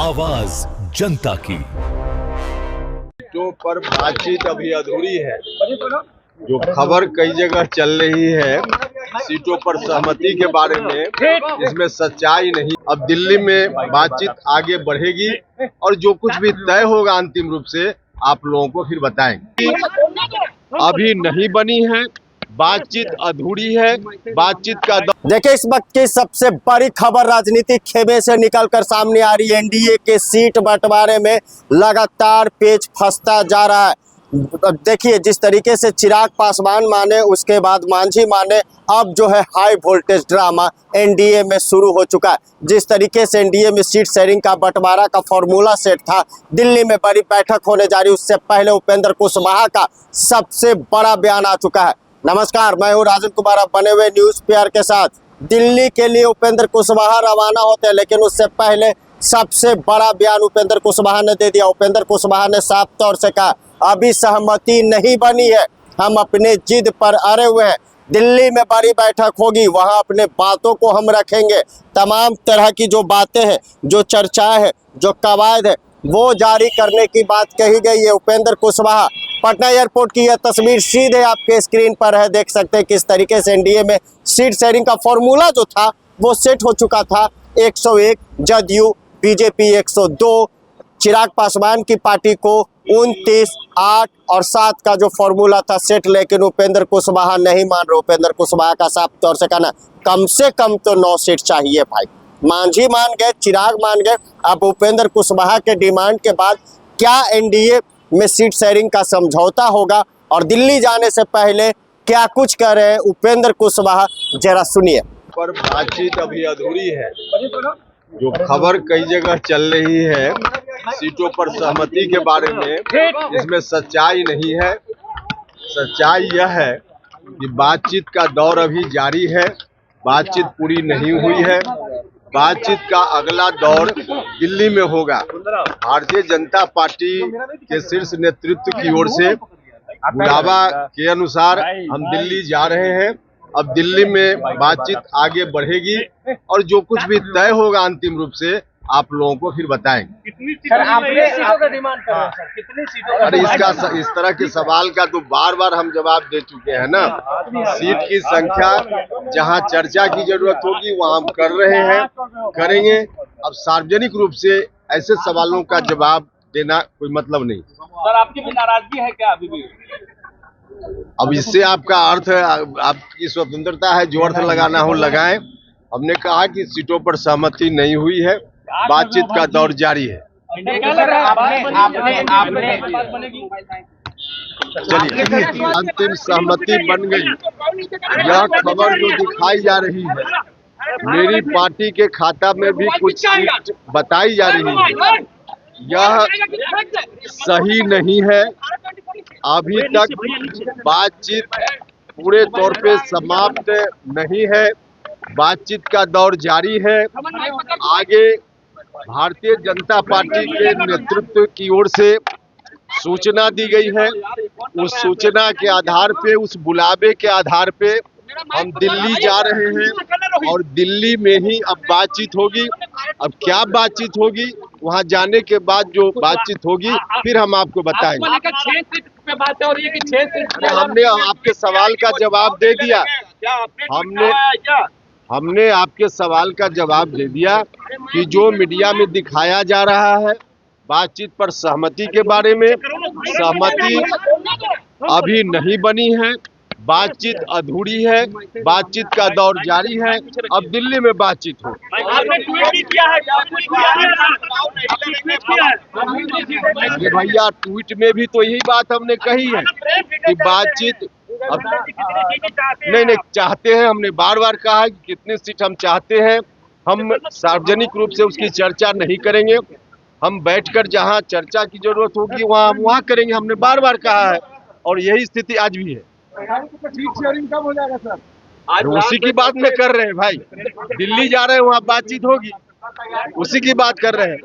आवाज जनता की। सीटों पर बातचीत अभी अधूरी है। जो खबर कई जगह चल रही है सीटों पर सहमति के बारे में, इसमें सच्चाई नहीं। अब दिल्ली में बातचीत आगे बढ़ेगी और जो कुछ भी तय होगा अंतिम रूप से आप लोगों को फिर बताएंगे। अभी नहीं बनी है, बातचीत अधूरी है। बातचीत का देखिए, इस वक्त की सबसे बड़ी खबर राजनीतिक खेमे से निकलकर सामने आ रही है। एनडीए के सीट बंटवारे में लगातार पेच फंसता जा रहा है। देखिए, जिस तरीके से चिराग पासवान माने, उसके बाद मांझी माने, अब जो है हाई वोल्टेज ड्रामा एनडीए में शुरू हो चुका है। जिस तरीके से एनडीए में सीट शेयरिंग का बंटवारा का फॉर्मूला सेट था, दिल्ली में बड़ी बैठक होने जा रही, उससे पहले उपेंद्र कुशवाहा का सबसे बड़ा बयान आ चुका है। नमस्कार, मैं हूँ राजन कुमार, आप बने हुए न्यूज़ पेयर के साथ। दिल्ली के लिए उपेंद्र कुशवाहा रवाना होते हैं, लेकिन उससे पहले सबसे बड़ा बयान उपेंद्र कुशवाहा ने दे दिया। उपेंद्र कुशवाहा ने साफ तौर से कहा, अभी सहमति नहीं बनी है, हम अपने जिद पर अड़े हुए हैं। दिल्ली में बड़ी बैठक होगी, वहां अपने बातों को हम रखेंगे। तमाम तरह की जो बातें हैं, जो चर्चाएं हैं, जो कवायद है, वो जारी करने की बात कही गई है। उपेंद्र कुशवाहा पटना एयरपोर्ट की यह तस्वीर सीधे आपके स्क्रीन पर है। देख सकते हैं किस तरीके से एनडीए में सीट शेयरिंग का फॉर्मूला जो था वो सेट हो चुका था। 101 जदयू, बीजेपी 102, चिराग पासवान की पार्टी को 29, 8 और 7 का जो फॉर्मूला था सेट, लेकिन उपेंद्र कुशवाहा नहीं मान रहे। उपेंद्र कुशवाहा का साफ तौर से कहना, कम से कम तो 9 सीट चाहिए भाई। मांझी मान गए, चिराग मान गए, अब उपेंद्र कुशवाहा के डिमांड के बाद क्या एनडीए में सीट शेयरिंग का समझौता होगा और दिल्ली जाने से पहले क्या कुछ कह रहे हैं उपेंद्र कुशवाहा, जरा सुनिए। पर बातचीत अभी अधूरी है। जो खबर कई जगह चल रही है सीटों पर सहमति के बारे में, इसमें सच्चाई नहीं है। सच्चाई यह है कि बातचीत का दौर अभी जारी है, बातचीत पूरी नहीं हुई है। बातचीत का अगला दौर दिल्ली में होगा। भारतीय जनता पार्टी के शीर्ष नेतृत्व की ओर से बुलावा के अनुसार हम दिल्ली जा रहे हैं। अब दिल्ली में बातचीत आगे बढ़ेगी और जो कुछ भी तय होगा अंतिम रूप से आप लोगों को फिर बताएंगे। अरे इस तरह के सवाल का तो बार बार हम जवाब दे चुके हैं ना। सीट की संख्या जहां चर्चा की जरूरत होगी वहां हम कर रहे हैं, करेंगे। अब सार्वजनिक रूप से ऐसे सवालों का जवाब देना कोई मतलब नहीं। सर, आपकी भी नाराजगी है क्या अभी भी? अब इससे आपका अर्थ है, आपकी स्वतंत्रता है, जो अर्थ लगाना हो लगाएं। हमने कहा कि सीटों पर सहमति नहीं हुई है, बातचीत का दौर जारी है। चलिए, अंतिम सहमति बन गई। यह खबर जो दिखाई जा रही है, मेरी पार्टी के खाता में भी कुछ सीट बताई जा रही है, यह सही नहीं है। अभी तक बातचीत पूरे तौर पे समाप्त नहीं है, बातचीत का दौर जारी है। आगे भारतीय जनता पार्टी के नेतृत्व की ओर से सूचना दी गई है। उस सूचना के आधार पे, उस बुलावे के आधार पे हम दिल्ली जा रहे हैं और दिल्ली में ही अब बातचीत होगी। अब क्या बातचीत होगी, वहां जाने के बाद जो बातचीत होगी फिर हम आपको बताएंगे। हमने आपके सवाल का जवाब दे दिया। हमने आपके सवाल का जवाब दे दिया कि जो मीडिया में दिखाया जा रहा है बातचीत पर सहमति के बारे में, सहमति अभी नहीं बनी है, बातचीत अधूरी है, बातचीत का दौर जारी है। अब दिल्ली में बातचीत हो। अरे भैया, ट्वीट में भी तो यही बात हमने कही है कि बातचीत अब नहीं चाहते हैं। हमने बार बार कहा है कि कितनी सीट हम चाहते हैं, हम सार्वजनिक रूप से उसकी चर्चा नहीं करेंगे। हम बैठकर जहां चर्चा की जरूरत होगी वहां करेंगे। हमने बार बार कहा है और यही स्थिति आज भी है। कब हो जाएगा सर? उसी की बात में कर रहे हैं भाई। दिल्ली जा रहे हैं, वहां बातचीत होगी, उसी की बात कर रहे हैं।